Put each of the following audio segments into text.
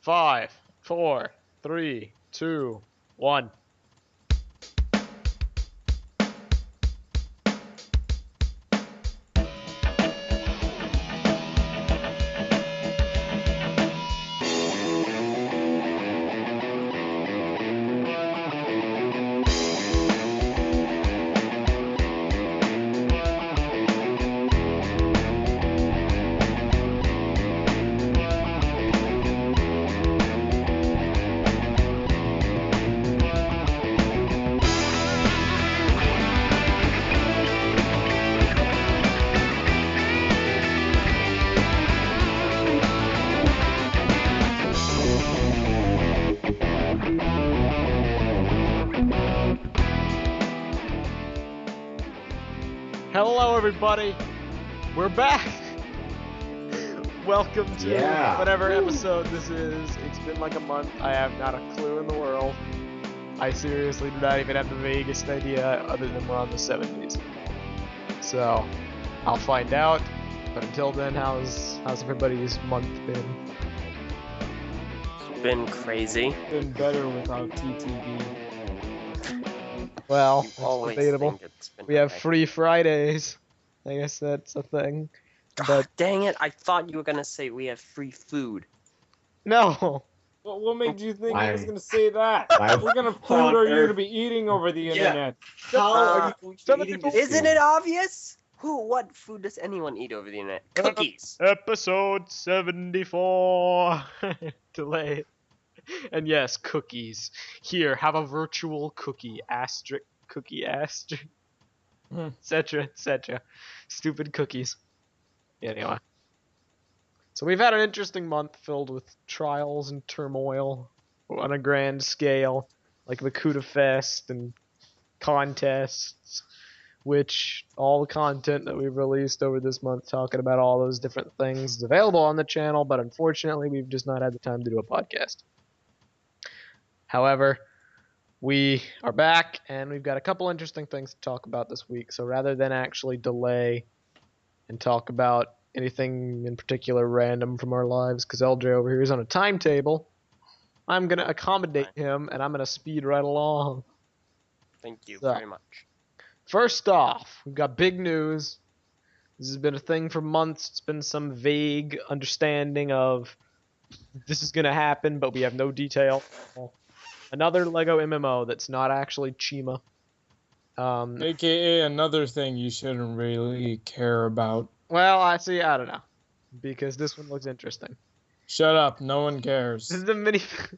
5, 4, 3, 2, 1. Hello, everybody. We're back. Welcome to whatever episode this is. It's been like a month. I have not a clue in the world. I seriously do not even have the vaguest idea other than we're on the 70s. So, I'll find out. But until then, how's everybody's month been? It's been crazy. Been better without TTV. Well, it's debatable. We have free Fridays. I guess that's a thing. But dang it, I thought you were going to say we have free food. No. Well, what made you think I was going to say that? What kind of food are you going to be eating over the internet? How are you eating this Isn't it obvious? What food does anyone eat over the internet? Cookies. Episode 74. Delayed. And yes, cookies. Here, have a virtual cookie. Asterisk, cookie, asterisk. Etc., etc. Stupid cookies. Anyway. So we've had an interesting month filled with trials and turmoil on a grand scale. Like Makuta Fest and contests. Which, all the content that we've released over this month talking about all those different things is available on the channel. But unfortunately, we've just not had the time to do a podcast. However, we are back, and we've got a couple interesting things to talk about this week. So rather than actually delay and talk about anything in particular random from our lives, because LJ over here is on a timetable, I'm going to accommodate him, and I'm going to speed right along. Thank you very much. First off, we've got big news. This has been a thing for months. It's been some vague understanding of this is going to happen, but we have no detail. Another LEGO MMO that's not actually Chima. AKA another thing you shouldn't really care about. Well, I don't know. Because this one looks interesting. Shut up, no one cares. This is a minifigure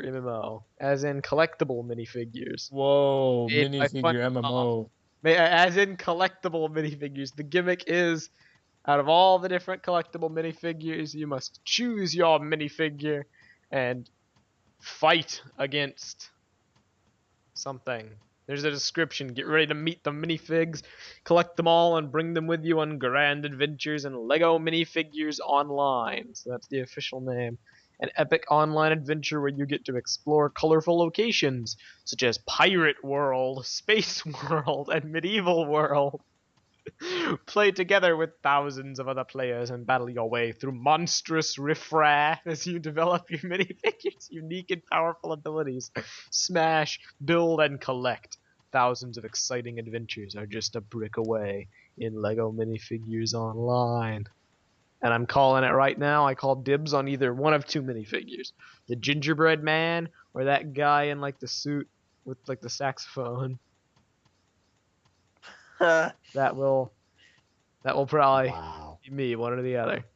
MMO, as in collectible minifigures. Whoa, minifigure MMO. As in collectible minifigures. The gimmick is, out of all the different collectible minifigures, you must choose your minifigure and fight against something. There's a description. Get ready to meet the minifigs, collect them all, and bring them with you on grand adventures in LEGO Minifigures Online. So that's the official name. An epic online adventure where you get to explore colorful locations, such as Pirate World, Space World, and Medieval World. Play together with thousands of other players and battle your way through monstrous riffraff as you develop your minifigures' unique and powerful abilities. Smash, build, and collect. Thousands of exciting adventures are just a brick away in LEGO Minifigures Online. And I'm calling it right now. I call dibs on either one of two minifigures. The gingerbread man or that guy in like the suit with like the saxophone. That will probably be me, one or the other.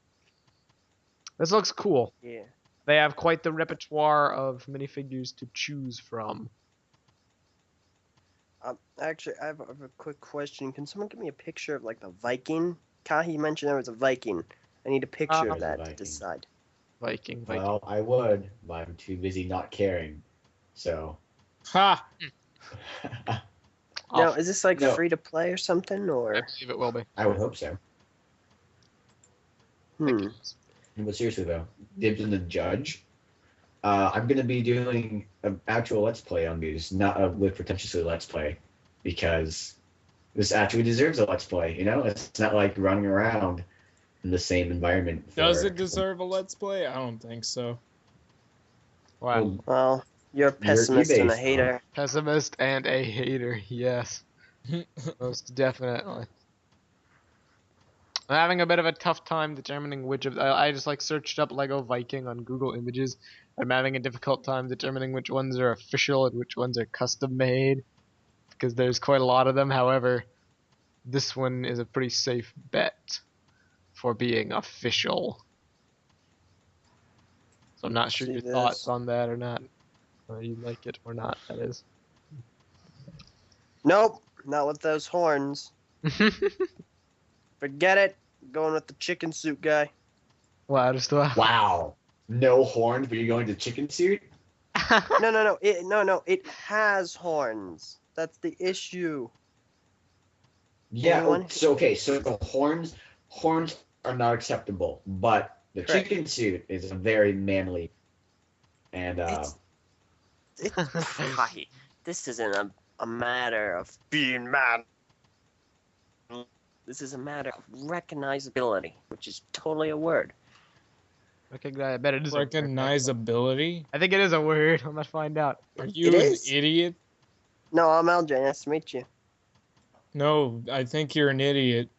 This looks cool. Yeah. They have quite the repertoire of minifigures to choose from. Actually, I have a quick question. Can someone give me a picture of like the Viking? Kahi mentioned there was a Viking. I need a picture of that to decide. Viking. Well, I would, but I'm too busy not caring. So. Ha! Now, is this like free to play or something, or? I believe it will be. I would hope so. But seriously though, dibs on the judge. I'm gonna be doing an actual Let's Play on these, not a with pretentiously Let's Play, because this actually deserves a Let's Play. You know, it's not like running around in the same environment. Does it deserve a Let's Play? I don't think so. Wow. Well, you're a pessimist and a Ebase, hater. Pessimist and a hater, yes. Most definitely. I'm having a bit of a tough time determining which of I just like searched up Lego Viking on Google Images. I'm having a difficult time determining which ones are official and which ones are custom made because there's quite a lot of them. However, this one is a pretty safe bet for being official. So I'm not sure See your this. thoughts on that or not. Or you like it or not, that is. Nope, not with those horns. Forget it. Going with the chicken suit guy. Wow, just wow. Wow. No horns, but you're going to chicken suit? No. It has horns. That's the issue. Yeah. Anyone? So the horns are not acceptable, but the Correct. chicken suit is a very manly. And It's Kai, this isn't a matter of being mad. This is a matter of recognizability, which is totally a word. I bet it is. Recognizability? I think it is a word. I'm gonna find out. Are you It an is? idiot? No, I'm LJ. Nice to meet you. No, I think you're an idiot.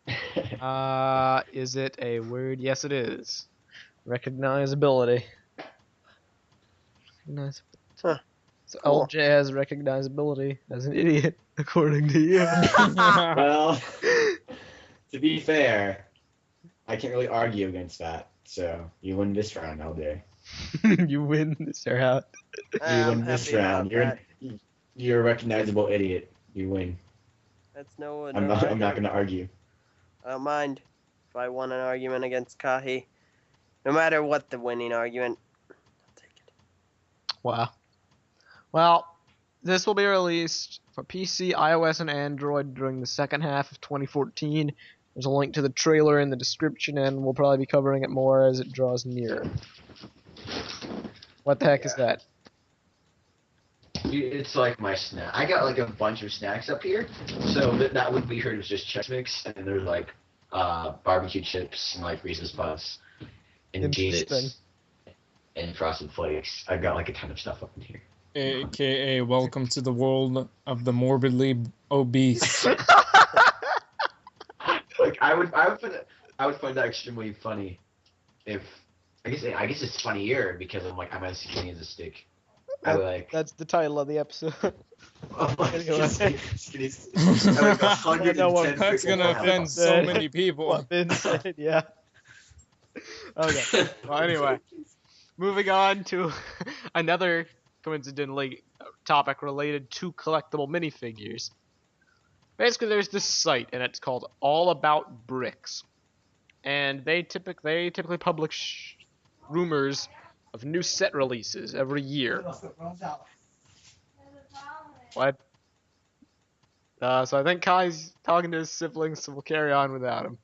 Is it a word? Yes, it is. Recognizability. Recognizability. Huh. So Cool. LJ has recognizability as an idiot, according to you. well, to be fair, I can't really argue against that. So you win this round all day. You win this round. You I'm win this happy about round. that. You're a recognizable idiot. You win. That's no. I'm not going to argue. I don't mind if I won an argument against Kahi. No matter what the winning argument, I'll take it. Wow. Well, this will be released for PC, iOS, and Android during the second half of 2014. There's a link to the trailer in the description, and we'll probably be covering it more as it draws nearer. What the heck is that? It's like my snack. I got like a bunch of snacks up here. So that would be heard was just Chex Mix, and there's like barbecue chips and like Reese's Puffs and Interesting. Cheez-Its and Frosted Flakes. I've got like a ton of stuff up in here. AKA, welcome to the world of the morbidly obese. Like I would find that extremely funny if I guess it's funnier because I'm as skinny as a stick. That's the title of the episode. Anyway. Skinny. That's gonna offend so many people. What Ben said, yeah. Okay. Well, anyway, moving on to another coincidentally topic related to collectible minifigures. Basically, there's this site, and it's called All About Bricks, and they typically publish rumors of new set releases every year. What? So I think Kai's talking to his siblings, so we'll carry on without him.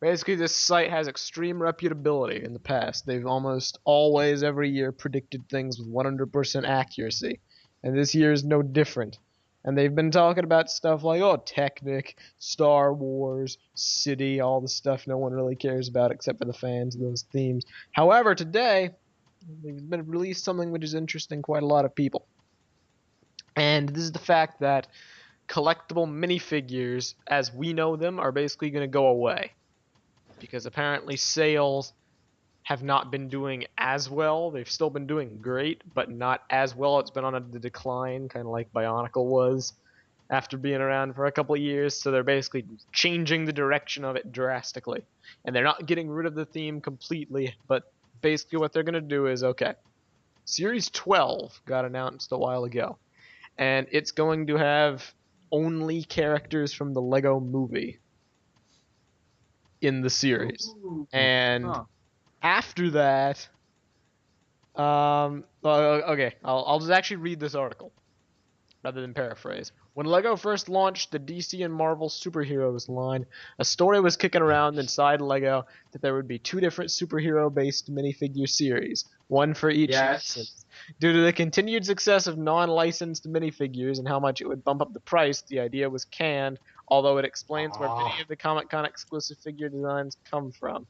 Basically, this site has extreme reputability in the past. They've almost always, every year, predicted things with 100% accuracy. And this year is no different. And they've been talking about stuff like, Technic, Star Wars, City, all the stuff no one really cares about except for the fans of those themes. However, today, they've been released something which is interesting quite a lot of people. And this is the fact that collectible minifigures, as we know them, are basically going to go away. Because apparently sales have not been doing as well. They've still been doing great, but not as well. It's been on the decline, kind of like Bionicle was after being around for a couple of years. So they're basically changing the direction of it drastically. And they're not getting rid of the theme completely, but basically what they're going to do is, okay, Series 12 got announced a while ago. And it's going to have only characters from the Lego movie in the series. And after that, okay, I'll just actually read this article rather than paraphrase. When Lego first launched the DC and Marvel superheroes line, a story was kicking around inside Lego that there would be 2 different superhero-based minifigure series, one for each license. Due to the continued success of non-licensed minifigures and how much it would bump up the price, the idea was canned, although it explains where many of the Comic-Con exclusive figure designs come from.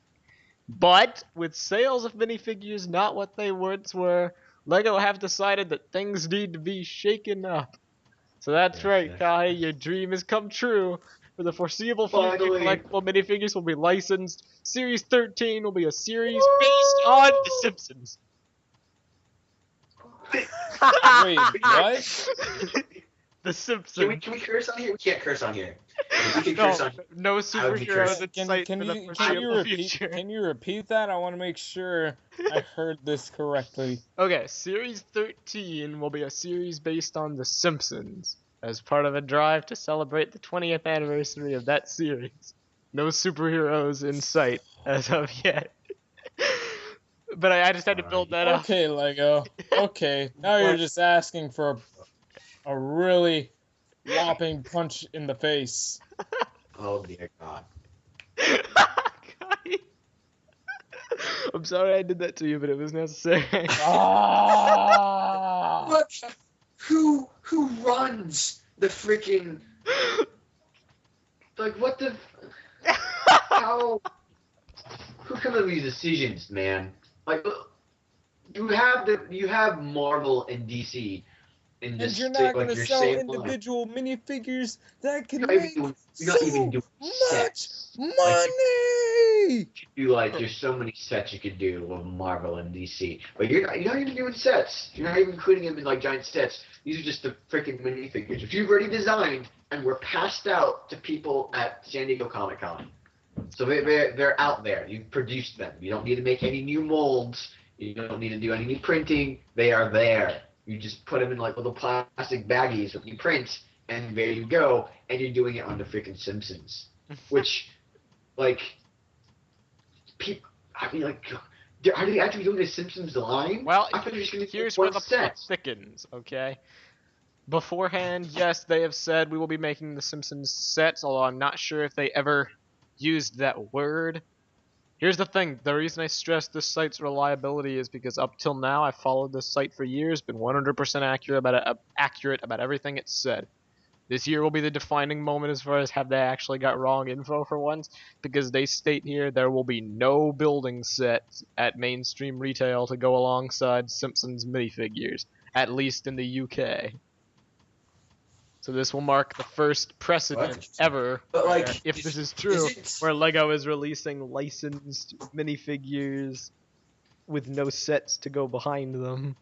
But with sales of minifigures not what they once were, LEGO have decided that things need to be shaken up. So that's right, Kai, your dream has come true. For the foreseeable future, collectible minifigures will be licensed. Series 13 will be a series based on The Simpsons. Wait, what? The Simpsons. Can we curse on here? We can't curse on here. If we can curse on here, No superheroes in Can sight you for the foreseeable future. can you repeat that? I want to make sure I heard this correctly. Okay, Series 13 will be a series based on The Simpsons, as part of a drive to celebrate the 20th anniversary of that series. No superheroes in sight as of yet. But I just had to build that up. Okay, LEGO. Okay, now you're just asking for a really whopping punch in the face. Oh dear God. I'm sorry I did that to you, but it was necessary. What? Who runs the freaking? Like what the? How? Who come up with these decisions, man? Like you have Marvel and DC. And you're not going to sell individual minifigures that can make you're not even doing sets. Money! There's so many sets you could do with Marvel and DC, but you're not even doing sets. You're not even including them in like giant sets. These are just the freaking minifigures, which you've already designed and were passed out to people at San Diego Comic-Con. So they're out there. You've produced them. You don't need to make any new molds. You don't need to do any new printing. They are there. You just put them in like little plastic baggies that you print, and there you go. And you're doing it on the freaking Simpsons, which, like, people. I mean, like, are they actually doing the Simpsons line? Well, I thought they were just going to here's where the plot thickens. Okay. Beforehand, yes, they have said we will be making the Simpsons sets, although I'm not sure if they ever used that word. Here's the thing, the reason I stress this site's reliability is because up till now I've followed this site for years, been 100% accurate about everything it's said. This year will be the defining moment as far as have they actually got wrong info for once, because they state here there will be no building sets at mainstream retail to go alongside Simpsons minifigures, at least in the UK. So this will mark the first precedent ever, but like, if this is true, where LEGO is releasing licensed minifigures with no sets to go behind them.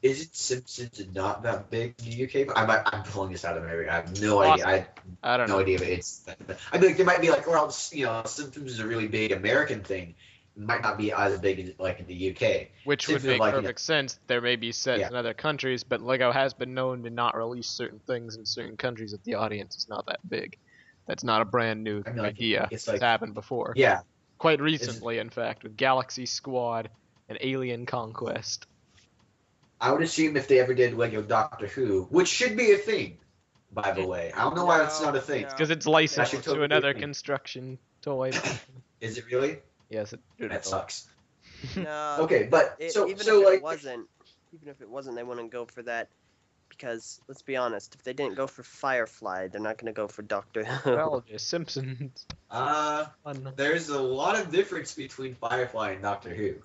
Isn't Simpsons not that big in the UK? I'm pulling this out of memory. I have no idea. I don't know. No idea if it's. I mean, like, there might be like, well, Simpsons is a really big American thing. It might not be as big as like in the UK. Which would make perfect sense. There may be sets in other countries, but LEGO has been known to not release certain things in certain countries if the audience is not that big. That's not a brand new idea. It's happened before. Yeah. Quite recently, in fact, with Galaxy Squad and Alien Conquest. I would assume if they ever did LEGO Doctor Who, which should be a thing, by the way. I don't know why it's not a thing. It's because it's licensed to another construction toy. Is it really? Yes, that sucks. No. Okay, but even if it wasn't, they wouldn't go for that. Because let's be honest, if they didn't go for Firefly, they're not going to go for Doctor Who. Well, just Simpsons. There's a lot of difference between Firefly and Doctor Who.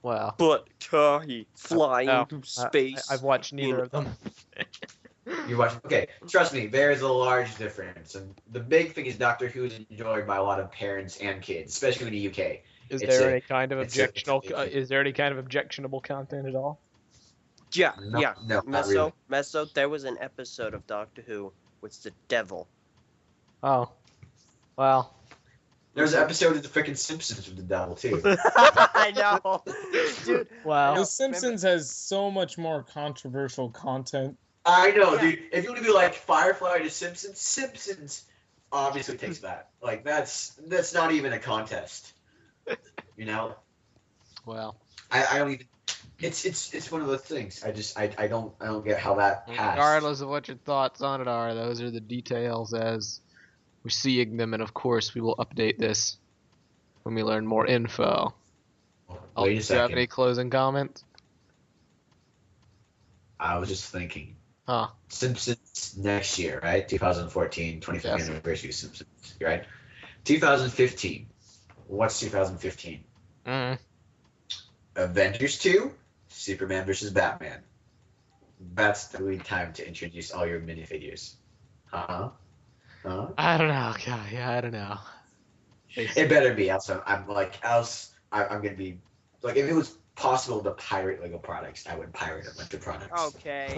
Wow. But Kahi flying through space. I've watched neither of them. You watch? Okay, trust me, there is a large difference, and the big thing is Doctor Who is enjoyed by a lot of parents and kids, especially in the UK. Is there any kind of objectionable content at all? Yeah, no, not really. Meso, there was an episode of Doctor Who with the devil. Oh, well. There's an episode of the freaking Simpsons with the devil too. I know, dude. Wow. The Simpsons has so much more controversial content. I know, dude. If you want to be like Firefly to Simpsons, Simpsons obviously takes that. Like that's not even a contest. You know? Well, I don't even. It's one of those things. I don't get how that passed. Regardless of what your thoughts on it are, those are the details as we're seeing them, and of course we will update this when we learn more info. Wait a second. Do you have any closing comments? I was just thinking. Huh. Simpsons next year, right? 2014, 25th Yes. anniversary of Simpsons, right? 2015. What's 2015? Mm. Avengers 2, Superman versus Batman. That's the lead time to introduce all your minifigures. Huh? Huh? I don't know, guy. I don't know. It better be, else I'm gonna be like, if it was possible to pirate Lego products, I would pirate a bunch of products. Okay.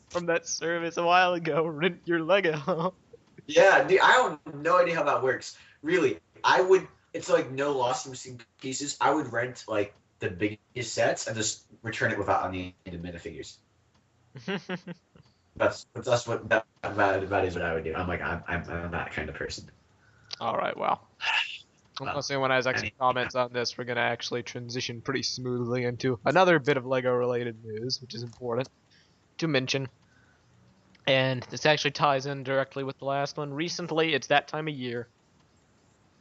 From that service a while ago, rent your Lego. Yeah, dude, I have no idea how that works. Really, I would. It's like no lost and missing pieces. I would rent like the biggest sets and just return it without any of the minifigures. That is what I would do. I'm that kind of person. All right, well. Unless anyone has extra comments on this, we're going to actually transition pretty smoothly into another bit of Lego-related news, which is important to mention. And this actually ties in directly with the last one. Recently, it's that time of year,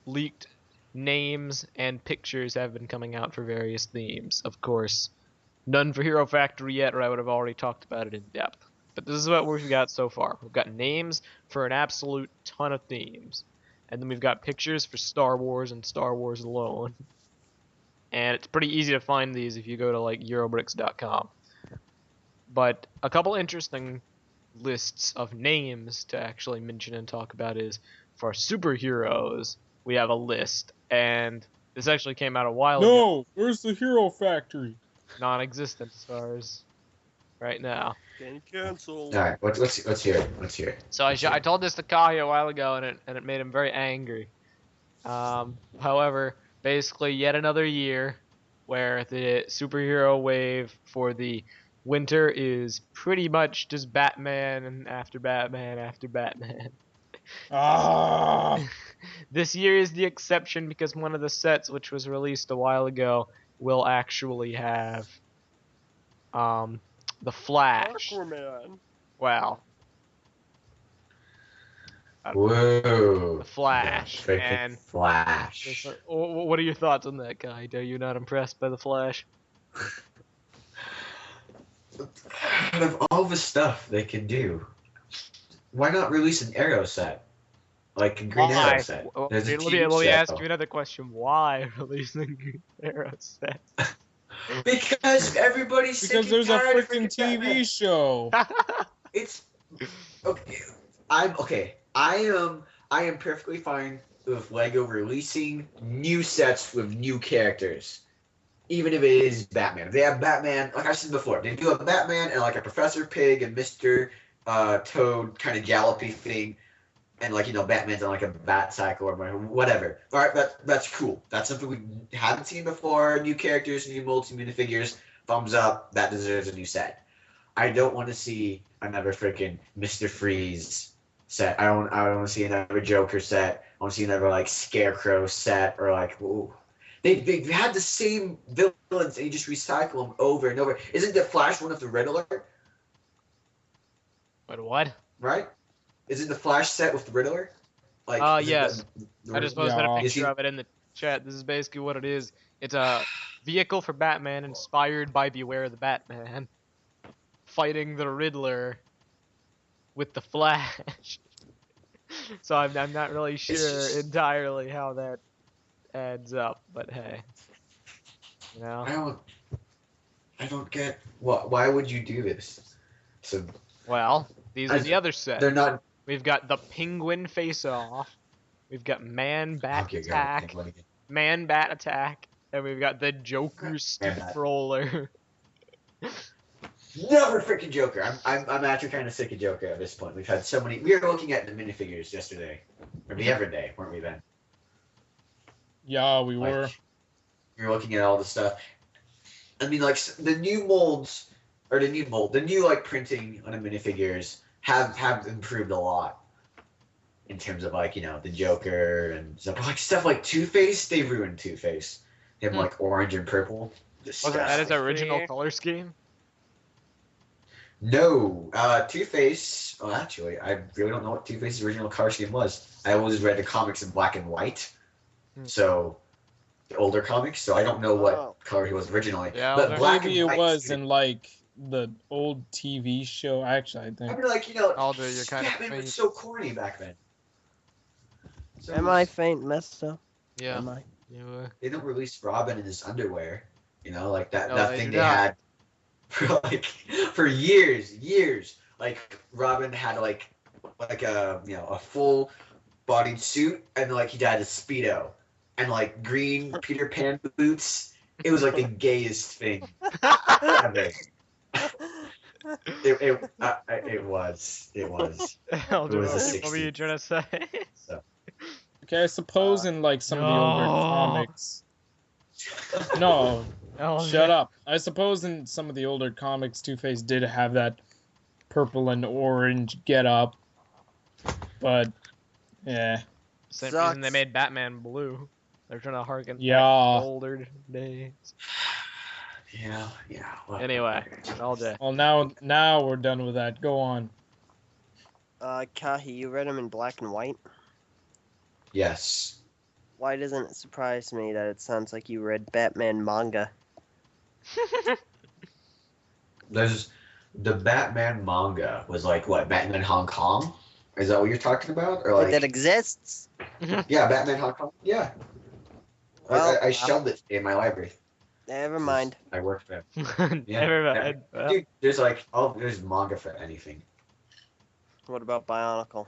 leaked names and pictures have been coming out for various themes. Of course, none for Hero Factory yet, or I would have already talked about it in depth. But this is what we've got so far. We've got names for an absolute ton of themes. And then we've got pictures for Star Wars and Star Wars alone. And it's pretty easy to find these if you go to like Eurobricks.com. But a couple interesting lists of names to actually mention and talk about is for superheroes, we have a list. And this actually came out a while ago. No, where's the Hero Factory? Non-existent as far as right now. Getting canceled. All right, let's hear it. Let's hear it. So I told this to Kahi a while ago, and it made him very angry. However, basically, yet another year where the superhero wave for the winter is pretty much just Batman and after Batman after Batman. Ah! This year is the exception because one of the sets, which was released a while ago, will actually have the Flash. Aquaman. Wow. Whoa. The Flash. The freaking And Flash. what are your thoughts on that, guy? Are you not impressed by the Flash? Out of all the stuff they can do, why not release an Arrow set? Like a Green Arrow set. There's a Let TV me set, ask though. you another question. Why releasing Green Arrow set? Because everybody's sick Because and there's a tired of freaking freaking Batman. TV show. It's okay. I am perfectly fine with Lego releasing new sets with new characters, even if it is Batman. If they have Batman, like I said before, they do a Batman and like a Professor Pig and Mr. Toad kind of gallopy thing, and like Batman's on like a bat cycle or whatever. All right, that's cool. That's something we haven't seen before. New characters, new molds, new minifigures. Thumbs up. That deserves a new set. I don't want to see another freaking Mr. Freeze set. I don't want to see another Joker set. I want to see another like Scarecrow set or like ooh. They've had the same villains and you just recycle them over and over. Isn't the Flash one of the Riddler? But what? Right? Isn't the Flash set with the Riddler? Like yes. I just posted Yeah. a picture of it in the chat. This is basically what it is. It's a vehicle for Batman inspired by Beware the Batman, fighting the Riddler with the Flash. So I'm not really sure entirely how that adds up, but hey, I don't get why would you do this? So Well, these are the other sets. they're not. We've got the Penguin face-off. We've got Man-Bat Okay, attack. Man-Bat attack. And we've got the Joker steamroller. Never freaking Joker. I'm actually kind of sick of Joker at this point. We've had so many. We were looking at the minifigures yesterday, or the other day, weren't we, Ben? Yeah, we were. We were looking at all the stuff. I mean, like the new molds, or the new like printing on the minifigures have improved a lot in terms of like the Joker and stuff like Two-Face. They ruined Two-Face. They have like orange and purple. Wasn't that his original color scheme? No, Two-Face. Well, actually, I really don't know what Two-Face's original color scheme was. I always read the comics in black and white, so the older comics, so I don't know what color he was originally. Yeah, but black maybe and it white was suit. in like the old TV show. Actually, I I think. mean, like, you know, Alder, you're kind of Batman was faint. so corny back then. So Am I faint, Mister? Yeah. Am I? They don't release Robin in his underwear. You know, like that No, that they thing do they not. had for years. Like Robin had like a full bodied suit, and like he had a Speedo and like green Peter Pan boots. It was like the gayest thing ever. It was. Alder, It was what the were you 60s. trying to say? So. Okay, I suppose in like some of the older No. comics. No, Alder. shut up. I suppose in some of the older comics, Two-Face did have that purple and orange get-up. But, yeah. Same Sucks. reason they made Batman blue. They're trying to harken back to Yeah. older days. Yeah. Anyway, Alder. Well, now we're done with that. Go on. Kahi, you read them in black and white? Yes. Why doesn't it surprise me that it sounds like you read Batman manga? There's the Batman manga was like what, Batman Hong Kong? Is that what you're talking about? Or Wait, like that exists? yeah, Batman Hong Kong. Yeah. Well, I shelved it in my library. Never mind. I worked for it. Yeah. Never mind. Dude, there's manga for anything. What about Bionicle?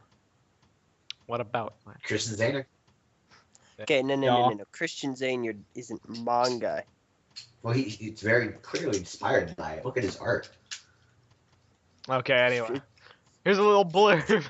What about? Christian Zaner. Okay, no. Yeah. Christian Zane isn't manga. Well, he's very clearly inspired by it. Look at his art. Okay, anyway. Here's a little blurb.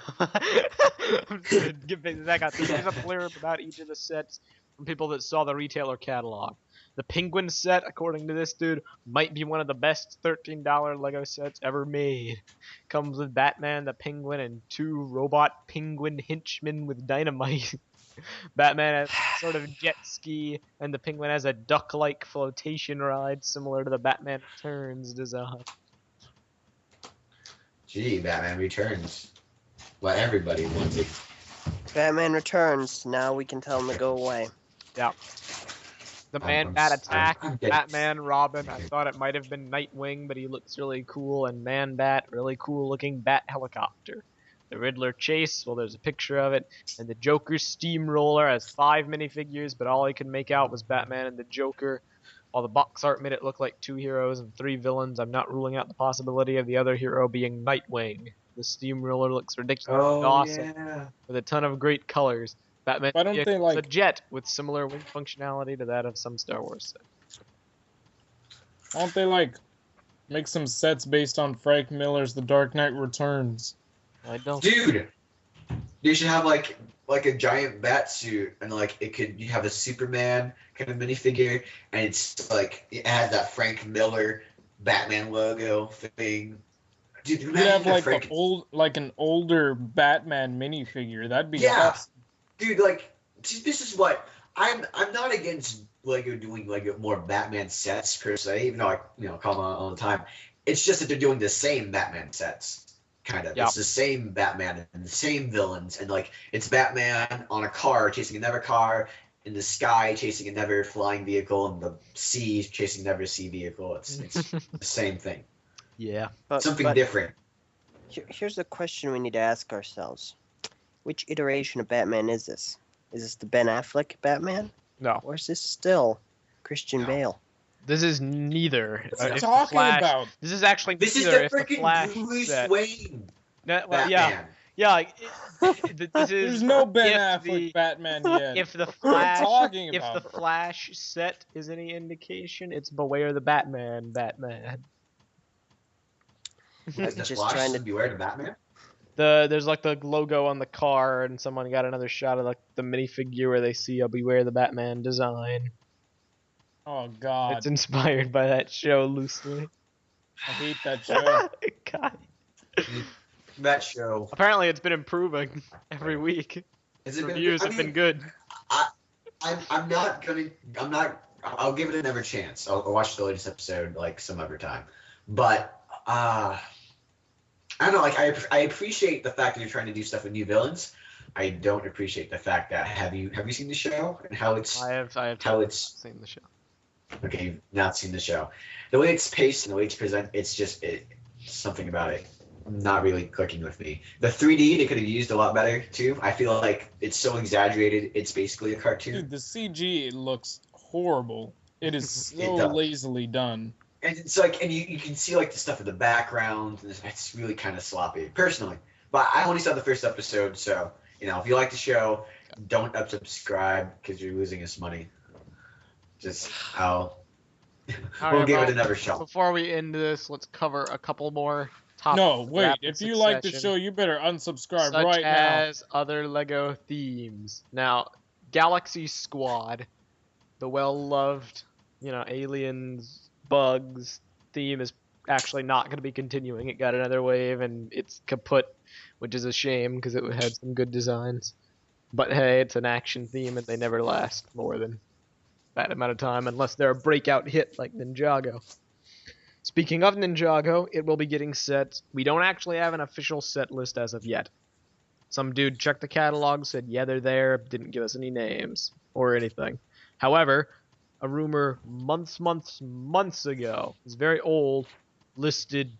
I'm just gonna give that out. Here's a blurb about each of the sets from people that saw the retailer catalog. The Penguin set, according to this dude, might be one of the best $13 Lego sets ever made. Comes with Batman, the Penguin, and 2 robot penguin henchmen with dynamite. Batman has sort of jet ski, and the Penguin has a duck-like flotation ride similar to the Batman Returns design. Gee, Batman Returns. What everybody wanted. Batman Returns. Now we can tell him to go away. Yeah. The Man-Bat attack, Batman, Robin. I thought it might have been Nightwing, but he looks really cool. And Man-Bat, really cool looking Bat helicopter. The Riddler chase, well, there's a picture of it. And the Joker steamroller has 5 minifigures, but all I could make out was Batman and the Joker. While the box art made it look like 2 heroes and 3 villains, I'm not ruling out the possibility of the other hero being Nightwing. The steamroller looks ridiculously awesome, with a ton of great colors. Batman Why don't they, is like- a jet with similar wing functionality to that of some Star Wars sets. Why don't they, like, make some sets based on Frank Miller's The Dark Knight Returns? I don't. Dude, you should have like a giant bat suit, and like you have a Superman kind of minifigure, and it's like it has that Frank Miller Batman logo thing. Dude, You could have like an older Batman minifigure. That'd be awesome. Dude, like this is what I'm not against Lego doing like more Batman sets per se, even though I call them all the time. It's just that they're doing the same Batman sets. Kind of. Yep. It's the same Batman and the same villains, and like it's Batman on a car chasing another car, in the sky chasing another flying vehicle, and the sea chasing another sea vehicle. It's the same thing. Yeah. Something different. Here's the question we need to ask ourselves: which iteration of Batman is this? Is this the Ben Affleck Batman, No. or is this still Christian Bale? This is neither. What are you It's the talking Flash- about? This is actually This is neither. the It's the freaking Flash Bruce set. Wayne No, well, yeah. Batman. Yeah, like, this is. There's no Ben if Affleck the- Batman yet. If the What are you Flash, talking if the about? Flash set is any indication, it's Beware the Batman. Like the Just Flash trying to- Beware the Batman. There's like the logo on the car, and someone got another shot of like the minifigure where they see a Beware the Batman design. Oh God, It's inspired by that show loosely. I hate that show. God. That show. Apparently, it's been improving every week. Has it been- Reviews I have been mean, good. I'll give it another chance. I'll watch the latest episode like some other time. But I don't know, like I appreciate the fact that you're trying to do stuff with new villains. I don't appreciate the fact that have you seen the show and how it's I have how it's seen the show. okay, you've not seen the show. The way it's paced and the way it's presented, it's just something about it not really clicking with me. The 3D they could have used a lot better too. I feel like it's so exaggerated. It's basically a cartoon. Dude, the CG looks horrible. It is so does. lazily done. And it's like, and you can see like the stuff in the background. And it's really kind of sloppy, personally. But I only saw the first episode, so if you like the show, don't unsubscribe because you're losing us money. Just we'll give it another shot. Before we end this, let's cover a couple more topics. No, wait. If you like the show, you better unsubscribe right now. Such as other LEGO themes. Now, Galaxy Squad, the well-loved, aliens, bugs theme is actually not going to be continuing. It got another wave and it's kaput, which is a shame because it had some good designs. But hey, it's an action theme and they never last more than that amount of time unless they're a breakout hit like Ninjago. Speaking of Ninjago, it will be getting sets. We don't actually have an official set list as of yet. Some dude checked the catalog, said yeah they're there, didn't give us any names or anything. However, a rumor months ago, it's very old, listed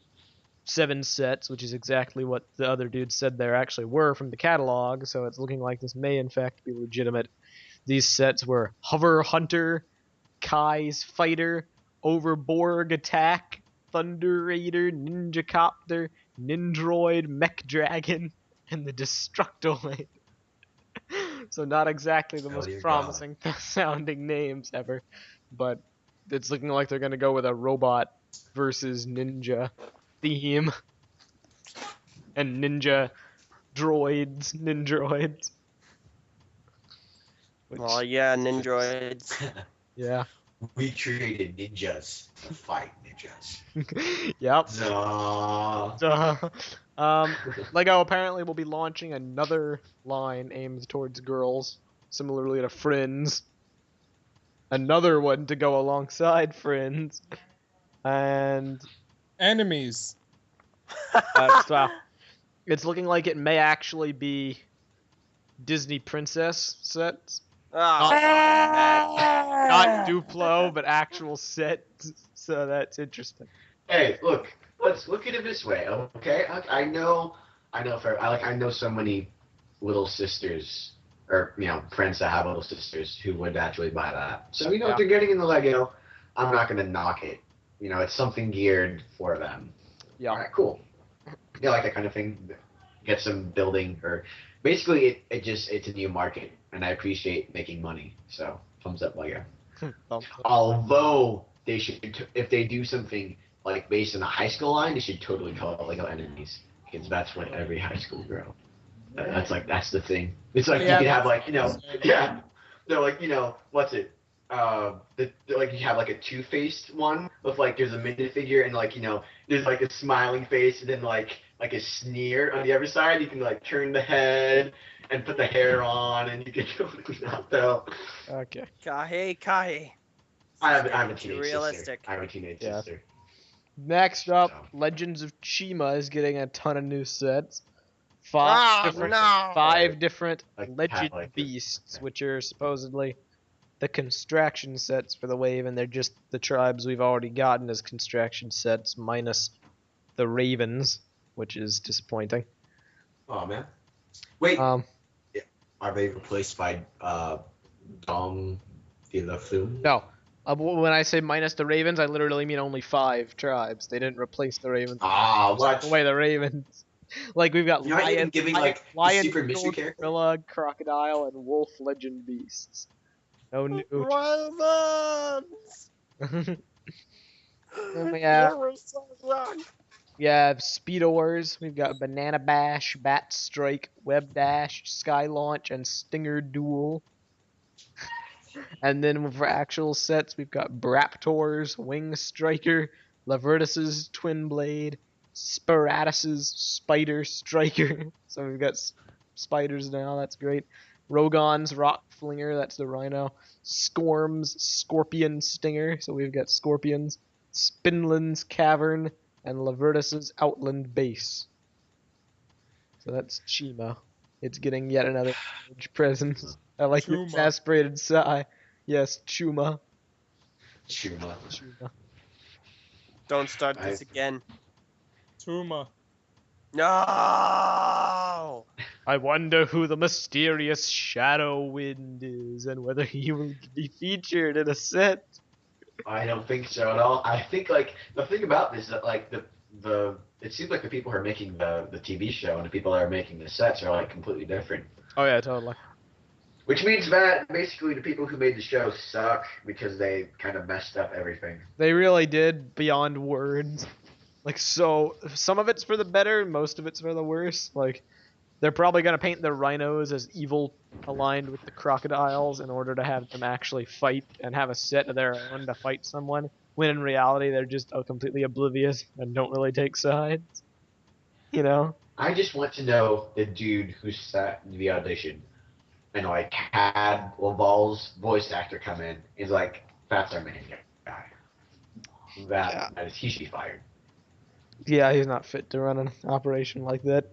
7 sets, which is exactly what the other dude said there actually were from the catalog, so it's looking like this may in fact be legitimate. These sets were Hover Hunter, Kai's Fighter, Overborg Attack, Thunder Raider, Ninja Copter, Nindroid, Mech Dragon, and the Destructoid. So not exactly the most promising sounding names ever, but it's looking like they're going to go with a robot versus ninja theme. And ninja droids, nindroids. Oh yeah, Nindroids. Yeah. We created ninjas to fight ninjas. Yep. Duh. LEGO apparently will be launching another line aimed towards girls, similarly to Friends. Another one to go alongside Friends. And Enemies. wow. It's looking like it may actually be Disney princess sets. Not Duplo, but actual sets. So that's interesting. Hey, look. Let's look at it this way, okay? I know so many little sisters, or friends that have little sisters who would actually buy that. So if they're getting in the LEGO, I'm not gonna knock it. It's something geared for them. Yeah. All right, cool. Yeah, like that kind of thing. Get some building, or basically it's a new market, and I appreciate making money. So thumbs up, LEGO. Although they should, if they do something like based on a high school line, they should totally call it LEGO Enemies, because that's what every high school girl. That's the thing. It's like you could have what's it? Like you have like a two-faced one with like there's a minifigure and there's like a smiling face and then like a sneer on the other side. You can like turn the head and put the hair on and you can totally knock out. Okay. Kahe. I have a teenage Realistic. sister. I have a teenage sister. Next up, So. Legends of Chima is getting a ton of new sets. 5 different Legend Beasts, which are supposedly the construction sets for the wave, and they're just the tribes we've already gotten as construction sets, minus the Ravens, which is disappointing. Oh man. Wait. Um, Are they replaced by Dom de la Flume? No. When I say minus the Ravens, I literally mean only 5 tribes. They didn't replace the Ravens. What? Away the Ravens. Like we've got You're not even giving like lion, super mystery character. gorilla, crocodile, and wolf legend beasts. No new. Ravens! Then we have Speedors. We've got Banana Bash, Bat Strike, Web Dash, Sky Launch, and Stinger Duel. And then for actual sets, we've got Braptors, Wing Striker, Lavertus's Twin Blade, Sparatus's Spider Striker. So we've got spiders now, that's great. Rogon's Rock Flinger, that's the Rhino. Skorm's Scorpion Stinger, so we've got Scorpions. Spinland's Cavern, and Lavertus's Outland Base. So that's Chima. It's getting yet another huge present. I like the Chuma. exasperated sigh. Yes, Chuma. Chuma. Chuma. Don't start this again. Tuma. No! I wonder who the mysterious Shadow Wind is and whether he will be featured in a set. I don't think so at all. I think like the thing about this is that like the it seems like the people who are making the TV show and the people that are making the sets are like completely different. Oh yeah, totally. Which means that basically the people who made the show suck because they kind of messed up everything. They really did beyond words. Like, so some of it's for the better, most of it's for the worse. Like, they're probably gonna paint the rhinos as evil, aligned with the crocodiles, in order to have them actually fight and have a set of their own to fight someone. When in reality, they're just completely oblivious and don't really take sides. You know? I just want to know the dude who sat in the audition and like had Laval's voice actor come in. He's like, "That's our main guy. That is, he should be fired." Yeah, he's not fit to run an operation like that.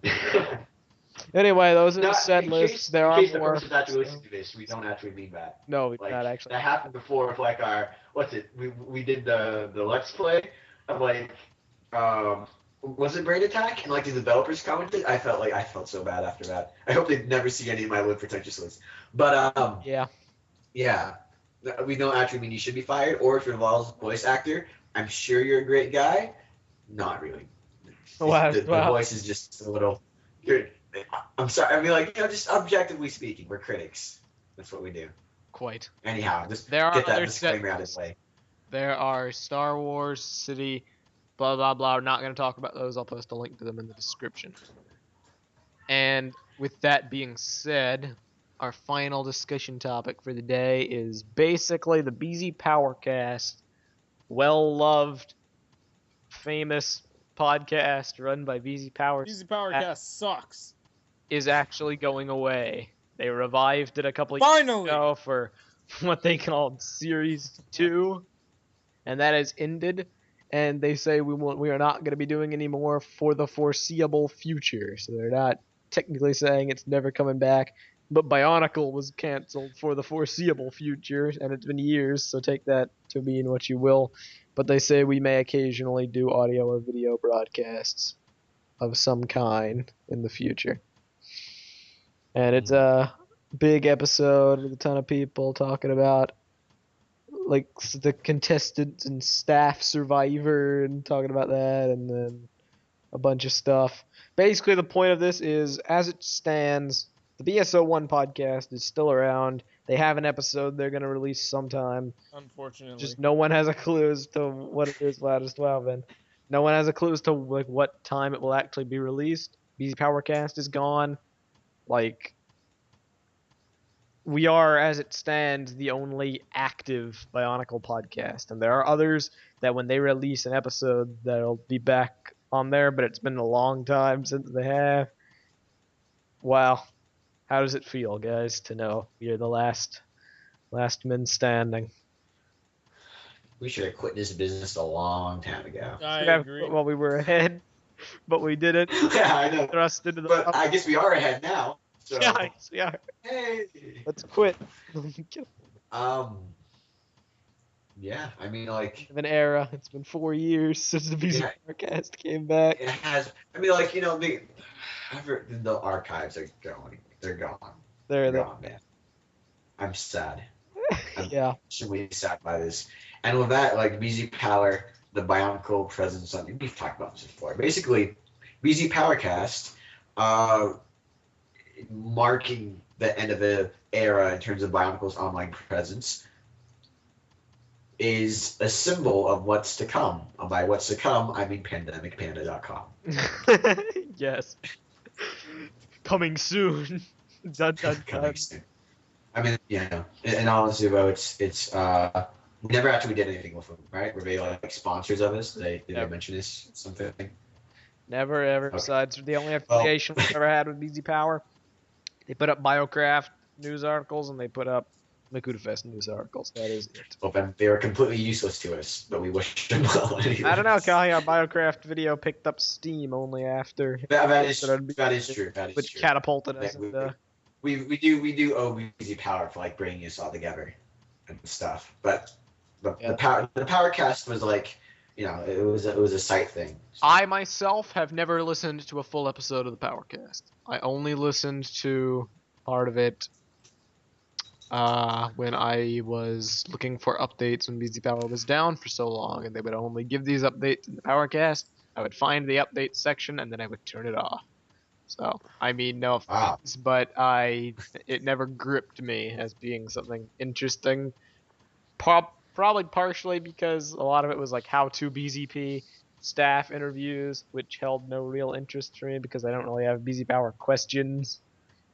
Anyway, those are the set lists. There are in case the more. person's actually listening to this, we don't actually mean that. No, Like, not actually. that happened before with like our we did the Let's Play of like was it Brain Attack, and like the developers commented. I felt so bad after that. I hope they never see any of my Live Pretentious lists. But yeah, we don't actually mean you should be fired, or if you're Laval's voice actor, I'm sure you're a great guy. Not really. Wow, The voice is just a little. I'm sorry. I mean, like, just objectively speaking, we're critics. That's what we do. Quite. Anyhow, just There are get that other disclaimer out of the way. There are Star Wars City, blah blah blah. We're not going to talk about those. I'll post a link to them in the description. And with that being said, our final discussion topic for the day is basically the BZPowercast, well-loved, famous podcast run by BZPowercast. BZPowercast sucks. Is actually going away. They revived it a couple of Finally! years ago for what they called Series 2, and that has ended. And they say we are not going to be doing any more for the foreseeable future. So they're not technically saying it's never coming back. But Bionicle was canceled for the foreseeable future, and it's been years, so take that to mean what you will. But they say we may occasionally do audio or video broadcasts of some kind in the future. And it's a big episode with a ton of people talking about like the contestants and staff Survivor and talking about that, and then a bunch of stuff. Basically, the point of this is, as it stands, the BSO1 podcast is still around. They have an episode they're going to release sometime. Unfortunately. Just no one has a clue as to what it is, Loudest 12, and no one has a clue as to like what time it will actually be released. BZPowercast is gone. Like, we are, as it stands, the only active Bionicle podcast, and there are others that when they release an episode that'll be back on there, but it's been a long time since they have. Wow. How does it feel, guys, to know you're the last men standing? We should have quit this business a long time ago. I agree. Well, we were ahead, but we didn't. Yeah, I know. Thrust into the. But I guess we are ahead now. So. Yeah, we are. Hey. Let's quit. Yeah, I mean, like. An era. It's been 4 years since the BZPowercast came back. It has. I mean, like, the archives are going. They're gone. They're gone, man. I'm sad. Yeah. Extremely sad by this. And with that, like, BZ Power, the Bionicle presence on. We've talked about this before. Basically, BZ Powercast, marking the end of the era in terms of Bionicle's online presence, is a symbol of what's to come. And by what's to come, I mean pandemicpanda.com. Yes. Coming soon. Dun, dun, dun. Coming soon. I mean, and honestly, though, it's we never actually did anything with them, right? Were they like sponsors of us? Did they mention this something? Never ever. Okay. Besides, the only affiliation we've ever had with BZ Power, they put up Biocraft news articles and they put up Makudafest news articles. That is it. Well, then they were completely useless to us, but we wished them well anyway. I don't know, Kali. Our Biocraft video picked up steam only after That is true. which catapulted us. We do owe BZ Power for like bringing us all together and stuff. But the Powercast was like, you know, it was a site thing. So. I myself have never listened to a full episode of the Powercast. I only listened to part of it when I was looking for updates when BZ Power was down for so long, and they would only give these updates in the Powercast. I would find the update section and then I would turn it off. So, I mean, no offense, but it never gripped me as being something interesting. Probably partially because a lot of it was like how-to BZP staff interviews, which held no real interest for me because I don't really have BZ Power questions.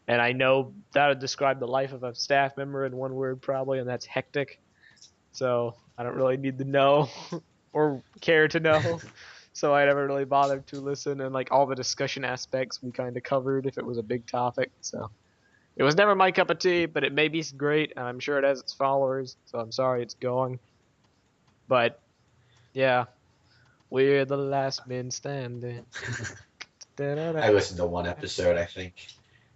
And I know that would describe the life of a staff member in one word probably, and that's hectic. So I don't really need to know or care to know. So I never really bothered to listen, and like all the discussion aspects we kind of covered if it was a big topic. So it was never my cup of tea, but it may be great, and I'm sure it has its followers. So I'm sorry it's going. But yeah, we're the last men standing. I listened to one episode, I think.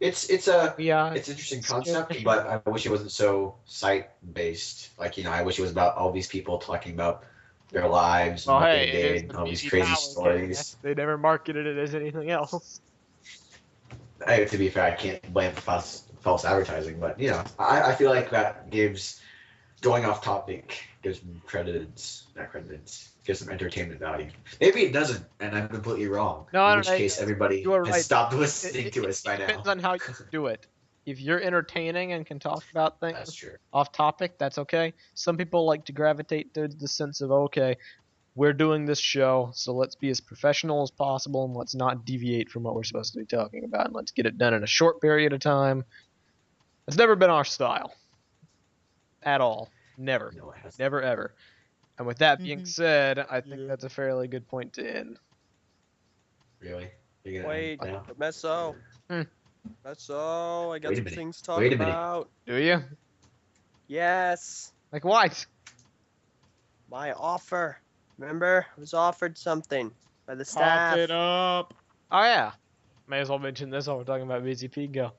It's an interesting concept, but I wish it wasn't so site based. Like, you know, I wish it was about all these people talking about their lives and what they did, and all these crazy stories. They never marketed it as anything else. To be fair, I can't blame false advertising, but you know, I feel like that gives going off topic gives some entertainment value. Maybe it doesn't, and I'm completely wrong. In which case, everybody has stopped listening to us by now. It depends on how you do it. If you're entertaining and can talk about things off topic, that's okay. Some people like to gravitate to the sense of, okay, we're doing this show, so let's be as professional as possible and let's not deviate from what we're supposed to be talking about, and let's get it done in a short period of time. It's never been our style. At all. Never. No, it hasn't. Never ever. And with that being said, I think that's a fairly good point to end. Really? Wait, Meso. Meso, I got some things to talk Wait a minute. about. Do you? Yes. Like what? My offer. Remember? I was offered something by the staff. Pop it up. Oh yeah. May as well mention this while we're talking about BZP. Go.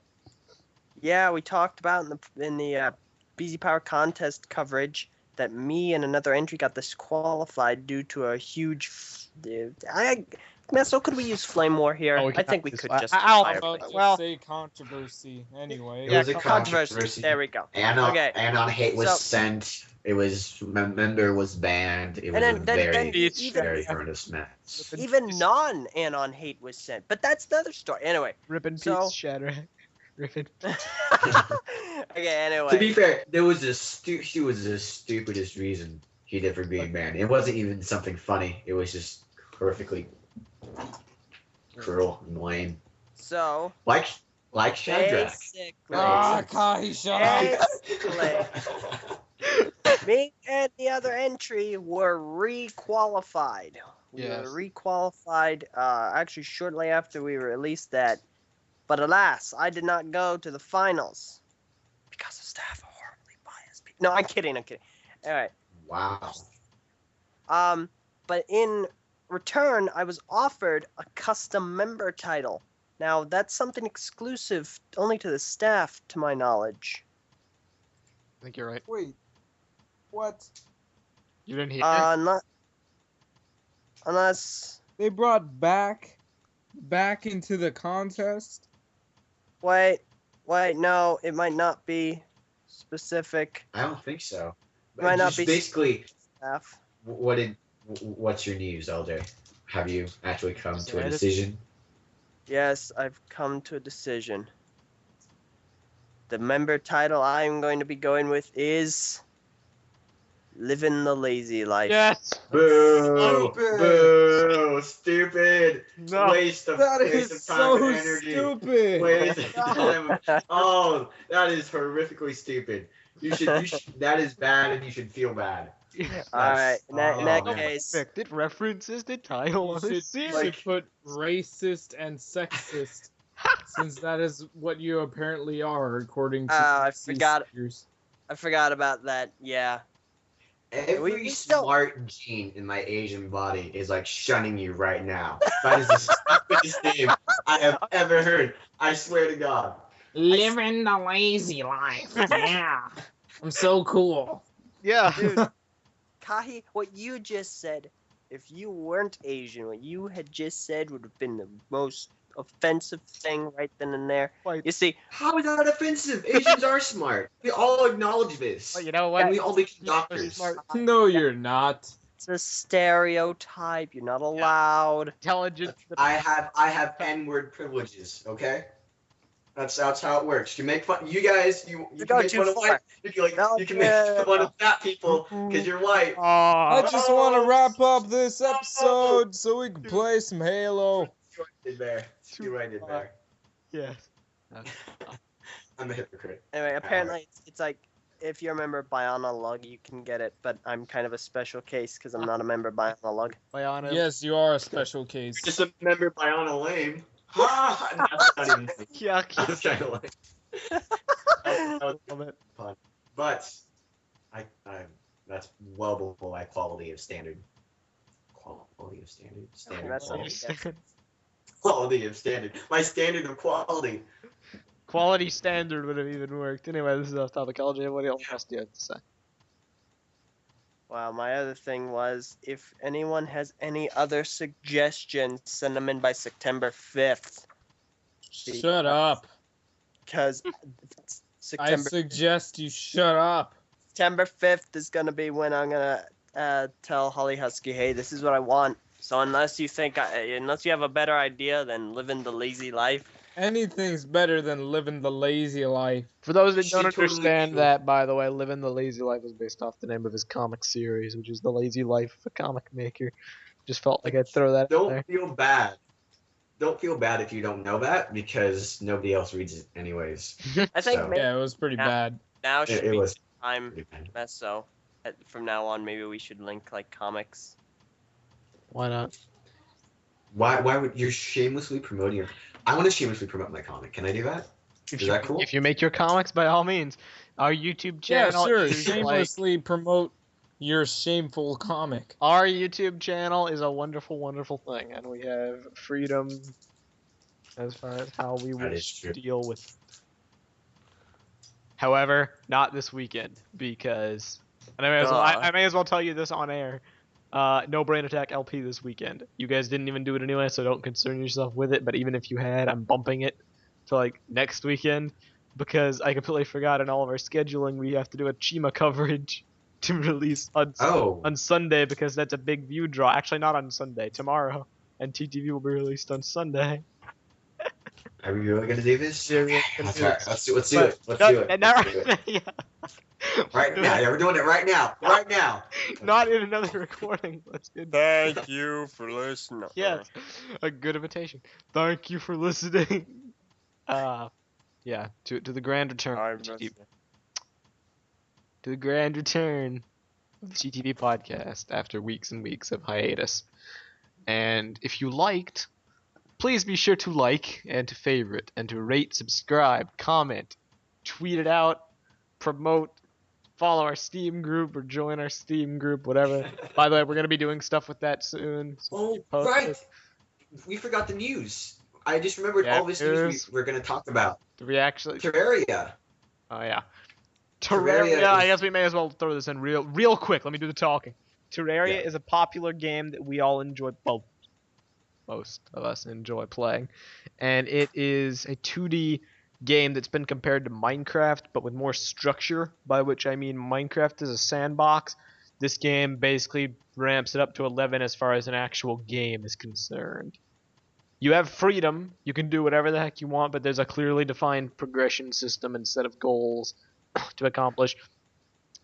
Yeah, we talked about in the BZ Power contest coverage that me and another entry got disqualified due to a huge. Meso, could we use Flame War here? Oh, I think we could just. Say controversy anyway. It was a controversy. There we go. Anon hate was sent. It was member was banned. It was very horrendous mess. Even non-Anon hate was sent, but that's the other story. Anyway, Rip in peace, Shadrach. Okay, anyway. To be fair, she was the stupidest reason he did for being banned. It wasn't even something funny. It was just horrifically cruel and lame. So, like Shadrach. Kai, shut up. Me and the other entry were re-qualified. We were re-qualified actually shortly after we released that. But alas, I did not go to the finals because the staff are horribly biased. No, I'm kidding. All right. Wow. But in return, I was offered a custom member title. Now, that's something exclusive only to the staff, to my knowledge. I think you're right. Wait. What? You didn't hear? Not unless they brought back into the contest. Wait, no, it might not be specific. I don't think so. It might not be basically. Staff. What's your news, LJ? Have you actually come to a decision? Yes, I've come to a decision. The member title I'm going to be going with is Living the Lazy Life. Yes. Boo! Boo! Stupid! No. Waste of time and energy. Stupid. Waste of time. Oh, that is horrifically stupid. You should. That is bad, and you should feel bad. Alright, in that case. It references the title of the series. Should put racist and sexist, since that is what you apparently are, according to I forgot. figures. I forgot about that. Yeah. Every we still- smart gene in my Asian body is like shunning you right now. That is the stupidest name I have ever heard. I swear to God. Living the lazy life. Yeah. I'm so cool. Yeah. Dude, Kahi, what you just said, if you weren't Asian, what you had just said would have been the most offensive thing right then and there. Wait. You see, How is that offensive? Asians are smart. We all acknowledge this. Well, you know And what? we all become You're doctors. smart. No, you're not. it's a stereotype. You're not allowed. Intelligent. I have N-word privileges, okay? That's how it works. You make fun. You guys, you You're can going make too fun of far. white. You can No. make fun of fat people because you're white. I Oh, just want to wrap up this episode so we can play some Halo. See what I did there. See what I did there. yes. I'm a hypocrite. Anyway, apparently it's like if you're a member of Bionolog, you can get it, but I'm kind of a special case because I'm not a member of Bionolog. Bionic. Yes, you are a special case. Just a member by on a lame. That's not even funny. Yuck. That was kind of lame. A little bit. But I that's well below my quality of standard. Quality of standard. Standard That's quality. what Quality of standard. My standard of quality. Quality standard would have even worked. Anyway, this is off topic. LJ, what else do you have to say? Wow, my other thing was if anyone has any other suggestions, send them in by September 5th. Shut up. Because I September suggest you shut up. September 5th is going to be when I'm going to tell Holly Husky, hey, this is what I want. So unless you think, unless you have a better idea than living the lazy life. Anything's better than living the lazy life. For those that She don't totally understand should. that, by the way, Living the Lazy Life is based off the name of his comic series, which is The Lazy Life of a Comic Maker. Just felt like I'd throw that in Don't there. feel bad. Don't feel bad if you don't know that because nobody else reads it anyways. I think So- maybe Yeah, it was pretty bad. now should It be was time. pretty bad. That's so. From now on, maybe we should link like comics. Why not? Why would you're shamelessly promoting your? I want to shamelessly promote my comic. Can I do that? Is that cool? If you make your comics, by all means. Our YouTube Yeah, channel sure. is like, Shamelessly promote your shameful comic. our YouTube channel is a wonderful, wonderful thing, and we have freedom as far as how we That is wish true. to deal with. However, not this weekend because, and I may as well tell you this on air. No Brain Attack LP this weekend. You guys didn't even do it anyway, so don't concern yourself with it. But even if you had, I'm bumping it to like next weekend because I completely forgot in all of our scheduling we have to do a Chima coverage to release on Sunday because that's a big view draw. Actually, not on Sunday, tomorrow, and TTV will be released on Sunday. Are we really gonna do this? Yeah, we're gonna That's do right. it. Let's do it. Let's Not- do it. not Let's do it. yeah. Right now. Yeah, we're doing it right now. Right now. Not in another recording. Let's do Thank you for listening. Yes, a good invitation. Thank you for listening. Yeah, to the grand return. I'm To the grand return of the CTV podcast after weeks and weeks of hiatus. And if you liked, please be sure to like and to favorite and to rate, subscribe, comment, tweet it out, promote, follow our Steam group or join our Steam group, whatever. By the way, we're going to be doing stuff with that soon. So Oh, keep posted. right. We forgot the news. I just remembered Yeah, all this news news. we're going to talk about. Did we actually? Terraria. Oh yeah. Terraria Terraria. I is- guess we may as well throw this in real quick. Let me do the talking. Terraria is a popular game that we all enjoy. Well, most of us enjoy playing, and it is a 2D game that's been compared to Minecraft, but with more structure. By which I mean Minecraft is a sandbox. This game basically ramps it up to 11 as far as an actual game is concerned. You have freedom. You can do whatever the heck you want, but there's a clearly defined progression system instead of goals to accomplish.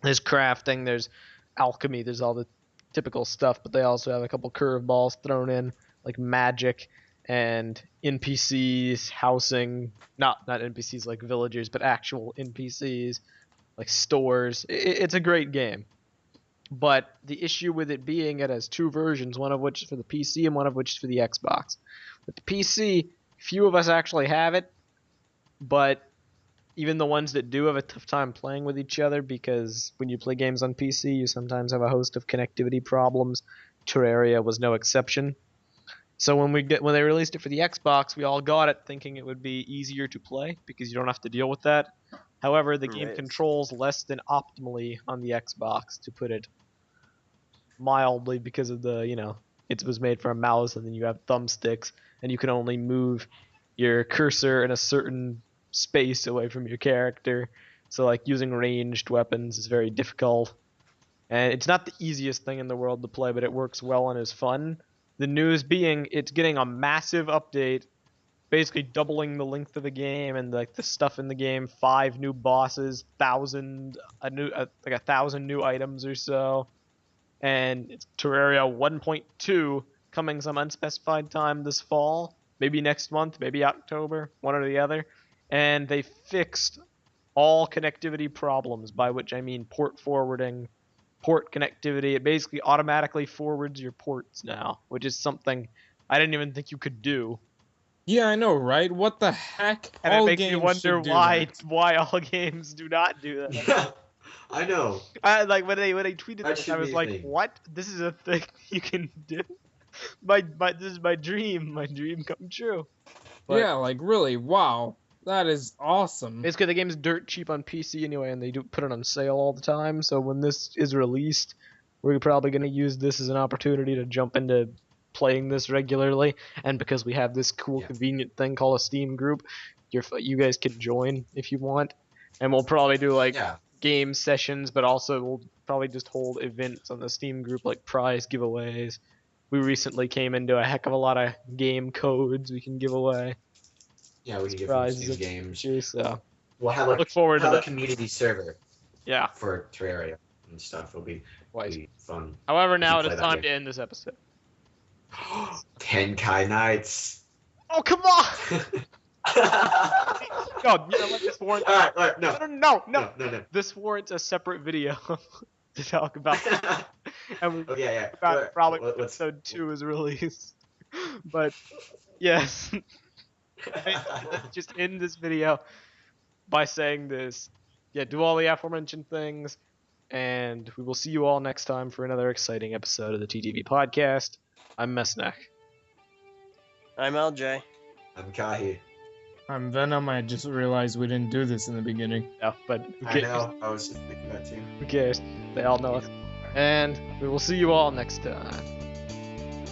There's crafting, there's alchemy, there's all the typical stuff, but they also have a couple curveballs thrown in, like magic and NPCs, housing, not NPCs like villagers, but actual NPCs, like stores. It's a great game. But the issue with it being it has two versions, one of which is for the PC and one of which is for the Xbox. With the PC, few of us actually have it, but even the ones that do have a tough time playing with each other, because when you play games on PC, you sometimes have a host of connectivity problems. Terraria was no exception. So when they released it for the Xbox, we all got it thinking it would be easier to play because you don't have to deal with that. However, the game Right. controls less than optimally on the Xbox, to put it mildly, because of the, it was made for a mouse and then you have thumbsticks and you can only move your cursor in a certain space away from your character. So like using ranged weapons is very difficult. And it's not the easiest thing in the world to play, but it works well and is fun. The news being it's getting a massive update, basically doubling the length of the game and like the stuff in the game, 5 new bosses, 1,000 new items or so. And it's Terraria 1.2 coming some unspecified time this fall, maybe next month, maybe October, one or the other. And they fixed all connectivity problems, by which I mean port forwarding, port connectivity. It basically automatically forwards your ports now, which is something I didn't even think you could do. Yeah, I know, right? What the heck? And All it makes me games wonder should do why that. all games do not do that. Yeah, I know. Like when they tweeted That this, should I was be a like, thing. "What? This is a thing you can do? This is my dream come true." But Yeah, like really, wow. That is awesome. basically, the game's dirt cheap on PC anyway, and they do put it on sale all the time. So when this is released, we're probably going to use this as an opportunity to jump into playing this regularly. And because we have this cool, Yeah. convenient thing called a Steam group, you guys can join if you want. And we'll probably do like Yeah. game sessions, but also we'll probably just hold events on the Steam group, like prize giveaways. We recently came into a heck of a lot of game codes we can give away. Yeah, we can get Prizes some of games. So We'll have look forward to a that. community server Yeah. for Terraria and stuff. It'll be fun. However, now it play is that time game. to end this episode. Tenkai Nights. Oh, come on! No, this warrants. All right, no. This warrants a separate video to talk about. And Oh yeah. probably Let's- episode 2 is released. But yes, let's just end this video by saying this. Yeah, do all the aforementioned things, and we will see you all next time for another exciting episode of the TTV podcast. I'm Messneck. I'm LJ. I'm Kahi. I'm Venom. I just realized we didn't do this in the beginning. Yeah, but who I cares? know. I was just thinking that too. Who cares? They all know us. And we will see you all next time.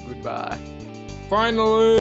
Goodbye. Finally!